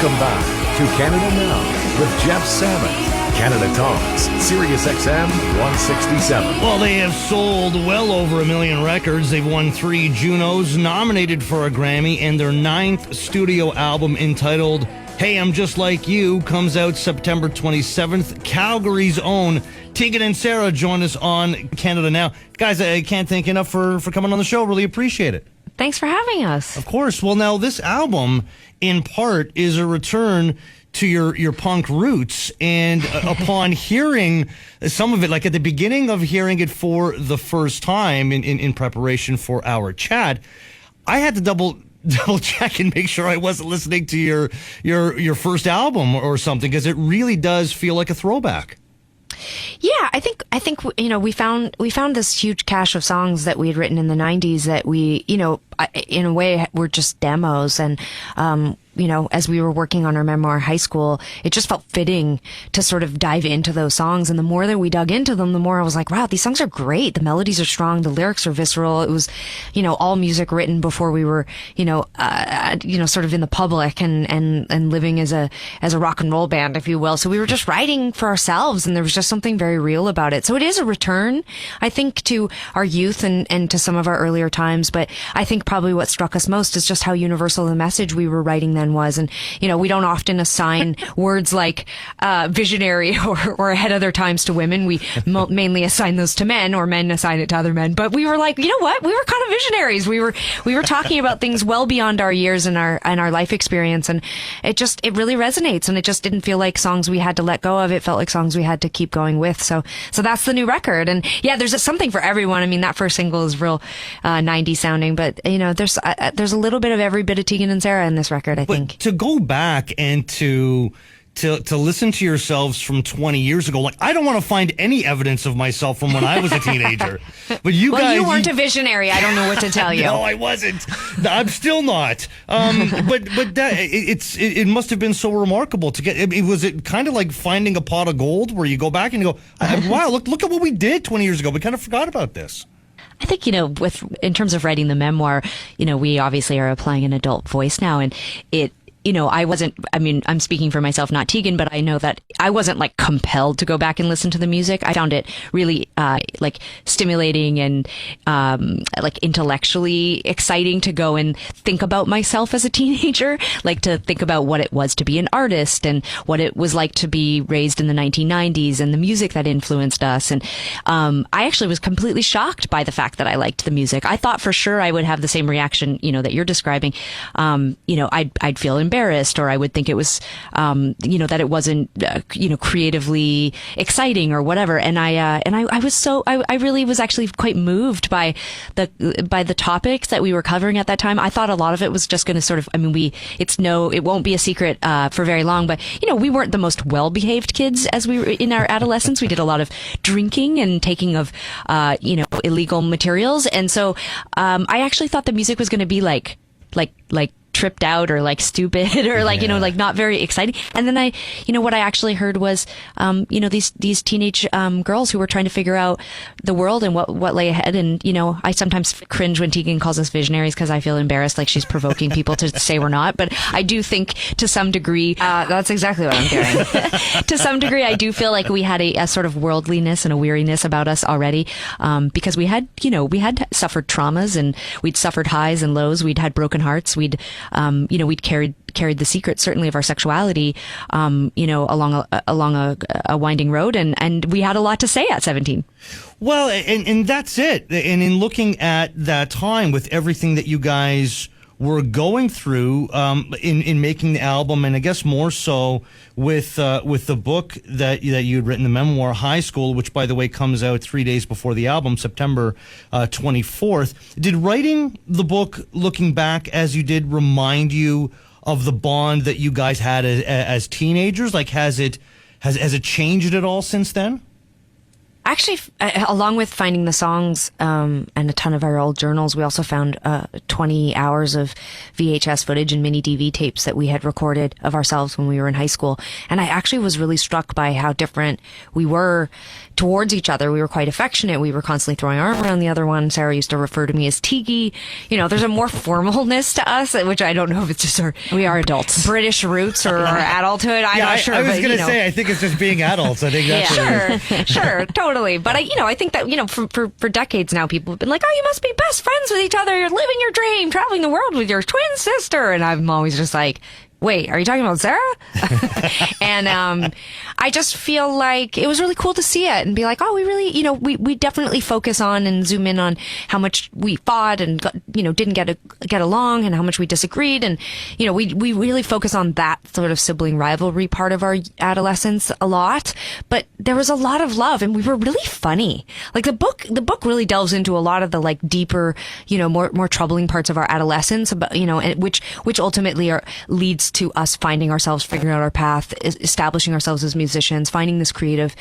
Welcome back to Canada Now with Jeff Salmon, Canada Talks, Sirius XM 167. Well, they have sold well over 1 million records. They've won 3 Junos, nominated for a Grammy, and their 9th studio album entitled Hey, I'm Just Like You comes out September 27th. Calgary's own Tegan and Sara join us on Canada Now. Guys, I can't thank you enough for coming on the show. Really appreciate it. Thanks for having us. Of course. Well, now, this album, in part, is a return to your punk roots. And upon hearing some of it, like at the beginning of hearing it for the first time in preparation for our chat, I had to double check and make sure I wasn't listening to your first album or something, because it really does feel like a throwback. Yeah, I think we found this huge cache of songs that we had written in the 90s that we, in a way were just demos, and as we were working on our memoir High School, it just felt fitting to sort of dive into those songs. And the more that we dug into them, the more I was like, wow, these songs are great. The melodies are strong. The lyrics are visceral. It was, all music written before we were, sort of in the public and living as a rock and roll band, if you will. So we were just writing for ourselves, and there was just something very real about it. So it is a return, I think, to our youth and to some of our earlier times. But I think probably what struck us most is just how universal the message we were writing then was. And, we don't often assign words like visionary or ahead of their times to women. We mainly assign those to men, or men assign it to other men. But we were like, you know what? We were kind of visionaries. We were talking about things well beyond our years and our life experience. And it really resonates. And it just didn't feel like songs we had to let go of. It felt like songs we had to keep going with. So that's the new record. And yeah, there's something for everyone. I mean, that first single is real 90s sounding, but there's a little bit of every bit of Tegan and Sara in this record, I think. To go back and to listen to yourselves from 20 years ago, like, I don't want to find any evidence of myself from when I was a teenager. But you guys, you weren't a visionary. I don't know what to tell you. No, I wasn't. I'm still not. But that, it must have been so remarkable to get. Was it kind of like finding a pot of gold, where you go back and you go, wow, look at what we did 20 years ago. We kind of forgot about this. I think, in terms of writing the memoir, we obviously are applying an adult voice now, and I'm speaking for myself, not Tegan, but I know that I wasn't like compelled to go back and listen to the music. I found it really, stimulating and, intellectually exciting to go and think about myself as a teenager, like to think about what it was to be an artist and what it was like to be raised in the 1990s and the music that influenced us. And, I actually was completely shocked by the fact that I liked the music. I thought for sure I would have the same reaction, that you're describing. I'd feel embarrassed, or I would think it was, that it wasn't, creatively exciting or whatever. And I really was actually quite moved by the topics that we were covering at that time. I thought a lot of it was just going to sort of, it won't be a secret, for very long, but, we weren't the most well-behaved kids as we were in our adolescence. We did a lot of drinking and taking of, illegal materials. And so, I actually thought the music was going to be like tripped out or like stupid or like, not very exciting. And then what I actually heard was, these teenage, girls who were trying to figure out the world and what lay ahead. And, I sometimes cringe when Tegan calls us visionaries, because I feel embarrassed, like she's provoking people to say we're not. But I do think to some degree, that's exactly what I'm hearing. To some degree, I do feel like we had a sort of worldliness and a weariness about us already. Because we had suffered traumas, and we'd suffered highs and lows. We'd had broken hearts. We'd carried the secret, certainly, of our sexuality, along a winding road, and we had a lot to say at 17. Well, and that's it. And in looking at that time with everything that you guys were going through, in making the album, and I guess more so with the book that you'd written, the memoir High School, which, by the way, comes out 3 days before the album, September 24th. Did writing the book, looking back as you did, remind you of the bond that you guys had as teenagers? Like, has it changed at all since then? Actually, along with finding the songs and a ton of our old journals, we also found 20 hours of VHS footage and mini DV tapes that we had recorded of ourselves when we were in high school. And I actually was really struck by how different we were towards each other. We were quite affectionate. We were constantly throwing our arm around the other one. Sarah used to refer to me as Tiki. You know, there's a more formalness to us, which I don't know if it's just we are adults, British roots or our adulthood. I'm not sure. I was going to say, I think it's just being adults. I think that's what it is. Sure, totally. But I think that, for decades now, people have been like, oh, you must be best friends with each other. You're living your dream, traveling the world with your twin sister. And I'm always just like, wait, are you talking about Sarah? And I just feel like it was really cool to see it and be like, oh, we really, we definitely focus on and zoom in on how much we fought and didn't get along and how much we disagreed, and we really focus on that sort of sibling rivalry part of our adolescence a lot. But there was a lot of love, and we were really funny. Like the book really delves into a lot of the like deeper, more troubling parts of our adolescence, but and which ultimately leads to us finding ourselves, figuring out our path, establishing ourselves as musicians, finding this creative,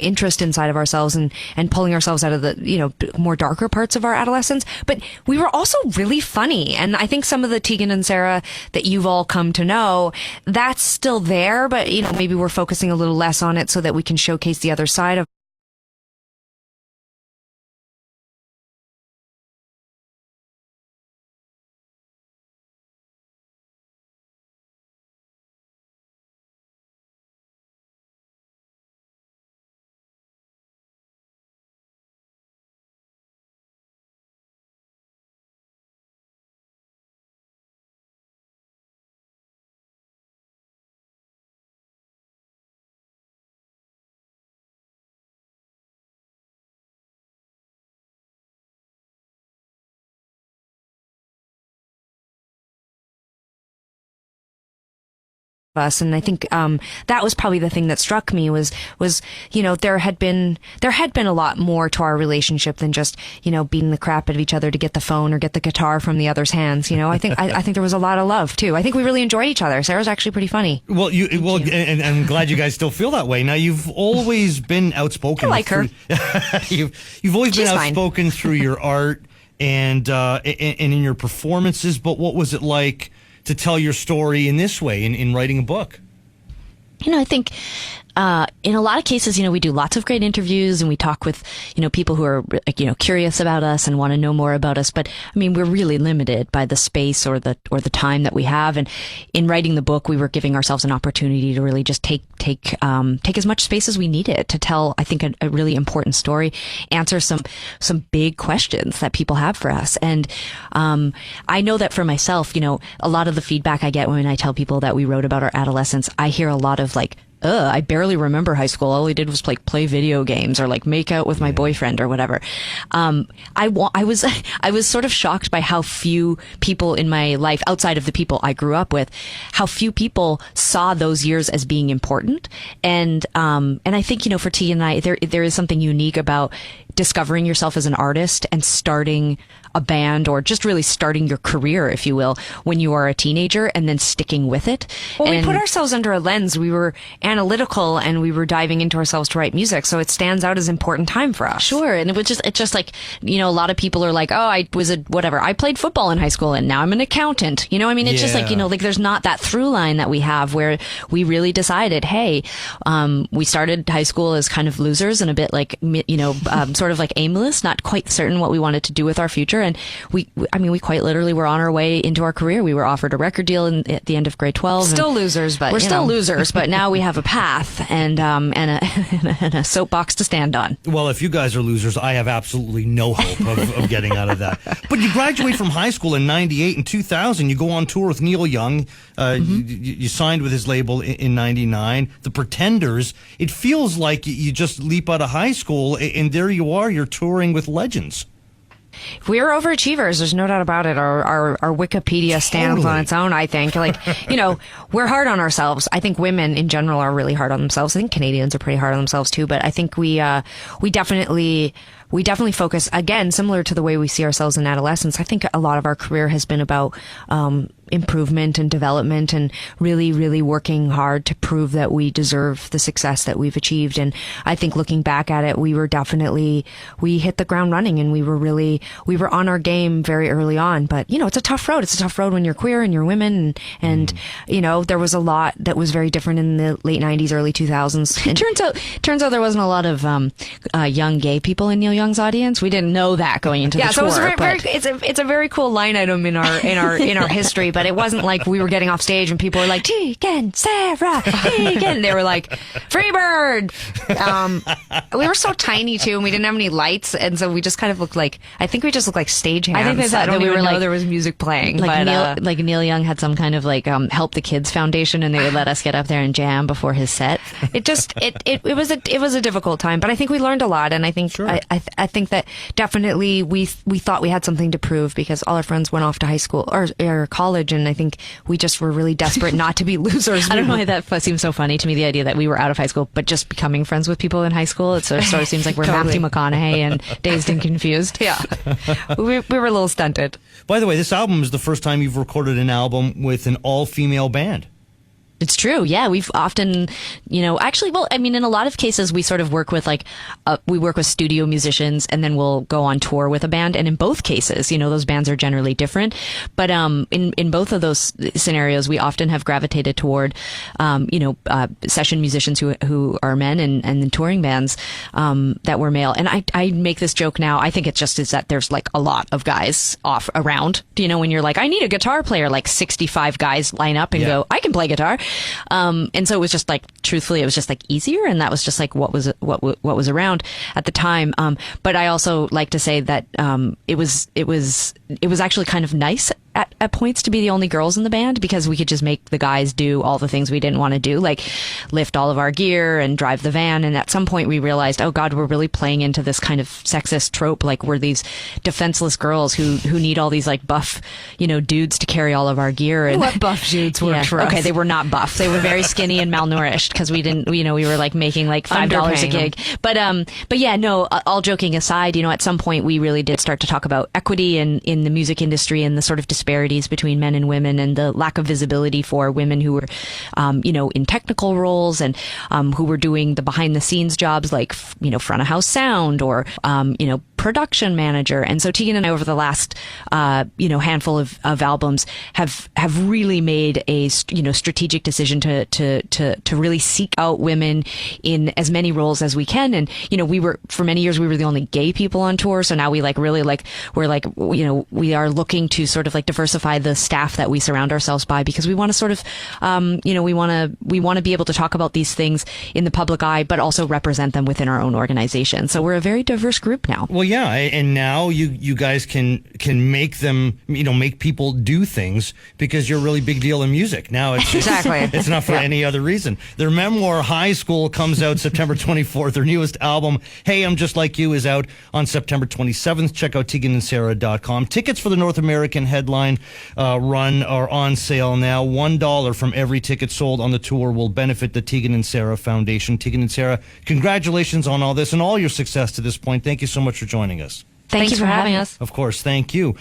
interest inside of ourselves and pulling ourselves out of the, more darker parts of our adolescence. But we were also really funny. And I think some of the Tegan and Sara that you've all come to know, that's still there, but, maybe we're focusing a little less on it so that we can showcase the other side of us. And I think that was probably the thing that struck me was there had been a lot more to our relationship than just beating the crap out of each other to get the phone or get the guitar from the other's hands. I think there was a lot of love too. I think we really enjoyed each other. Sarah's actually pretty funny. Well, and I'm glad you guys still feel that way. Now, you've always been outspoken. I like her. You've always been outspoken through your art and in your performances. But what was it like to tell your story in this way, in writing a book? I think in a lot of cases, we do lots of great interviews and we talk with, people who are, curious about us and want to know more about us. But I mean, we're really limited by the space or the time that we have. And in writing the book, we were giving ourselves an opportunity to really just take as much space as we needed to tell, I think, a really important story, answer some big questions that people have for us. And I know that for myself, a lot of the feedback I get when I tell people that we wrote about our adolescence, I hear a lot of like, I barely remember high school. All I did was like play video games or like make out with my boyfriend or whatever. I was sort of shocked by how few people in my life, outside of the people I grew up with, how few people saw those years as being important. And I think, for T and I, there is something unique about discovering yourself as an artist and starting a band, or just really starting your career, if you will, when you are a teenager, and then sticking with it. Well, we put ourselves under a lens. We were analytical and we were diving into ourselves to write music. So it stands out as an important time for us. Sure. And it's just like, a lot of people are like, oh, I played football in high school and now I'm an accountant. It's just like, like there's not that through line that we have where we really decided, hey, we started high school as kind of losers and a bit like, sort of like aimless, not quite certain what we wanted to do with our future. And we quite literally were on our way into our career. We were offered a record deal at the end of grade 12. Still losers, but we're still losers, but now we have a path and a soapbox to stand on. Well, if you guys are losers, I have absolutely no hope of getting out of that. But you graduate from high school in 98 and 2000. You go on tour with Neil Young. You signed with his label in 99. The Pretenders. It feels like you just leap out of high school and there you are. You're touring with legends. We're overachievers. There's no doubt about it. Our Wikipedia stands on its own, I think. Like, we're hard on ourselves. I think women in general are really hard on themselves. I think Canadians are pretty hard on themselves too, but I think we definitely focus, again, similar to the way we see ourselves in adolescence. I think a lot of our career has been about, improvement and development, and really, really working hard to prove that we deserve the success that we've achieved. And I think looking back at it, we hit the ground running, and we were on our game very early on. But, it's a tough road. It's a tough road when you're queer and you're women. And there was a lot that was very different in the late 90s, early 2000s. It turns out there wasn't a lot of young gay people in Neil Young's audience. We didn't know that going into the tour. So it's a very cool line item in our history. But it wasn't like we were getting off stage and people were like, Tegan, Sara, Tegan. They were like, Freebird. We were so tiny too, and we didn't have any lights, and so we just kind of looked like, I think we just looked like stagehands. I think they thought that we were like, there was music playing. Neil Young had some kind of Help the Kids Foundation, and they would let us get up there and jam before his set. It was a difficult time, but I think we learned a lot, and I think I think that definitely we thought we had something to prove because all our friends went off to high school or college, and I think we just were really desperate not to be losers. I don't know why that seems so funny to me, the idea that we were out of high school, but just becoming friends with people in high school. It sort of seems like we're Totally. Matthew McConaughey and Dazed and Confused. Yeah. we were a little stunted. By the way, this album is the first time you've recorded an album with an all-female band. It's true. Yeah. We've often, in a lot of cases, we sort of work with we work with studio musicians and then we'll go on tour with a band. And in both cases, those bands are generally different. But, in both of those scenarios, we often have gravitated toward, session musicians who are men and touring bands, that were male. And I make this joke now. I think it just is that there's a lot of guys off around, when you're like, I need a guitar player, 65 guys line up and go, I can play guitar. And so it was just truthfully, it was just easier. And that was just what was around at the time. But I also like to say that, it was actually kind of nice at points to be the only girls in the band because we could just make the guys do all the things we didn't want to do, like lift all of our gear and drive the van. And at some point we realized, oh God, we're really playing into this kind of sexist trope. We're these defenseless girls who need all these buff, dudes to carry all of our gear. And what buff dudes worked for us? Okay, they were not buff. They were very skinny and malnourished because we didn't, we were making $5 a gig. But yeah, no, all joking aside, at some point we really did start to talk about equity in the music industry and the sort of disparities between men and women and the lack of visibility for women who were, in technical roles and who were doing the behind the scenes jobs front of house sound or, production manager. And so Tegan and I over the last, handful of albums have really made a, strategic decision to really seek out women in as many roles as we can. And, for many years, we were the only gay people on tour. So now we we are looking to sort of diversify the staff that we surround ourselves by because we want to sort of, we want to be able to talk about these things in the public eye, but also represent them within our own organization. So we're a very diverse group now. Well, yeah, and now you guys can make them, make people do things because you're a really big deal in music. Now it's Exactly. It's not for any other reason. Their memoir, High School, comes out September 24th. Their newest album, Hey, I'm Just Like You, is out on September 27th. Check out TeganandSara.com. Tickets for the North American headline run are on sale now. $1 from every ticket sold on the tour will benefit the Tegan and Sara Foundation. Tegan and Sara, congratulations on all this and all your success to this point. Thank you so much for joining us. Thanks for having us. Of course, thank you.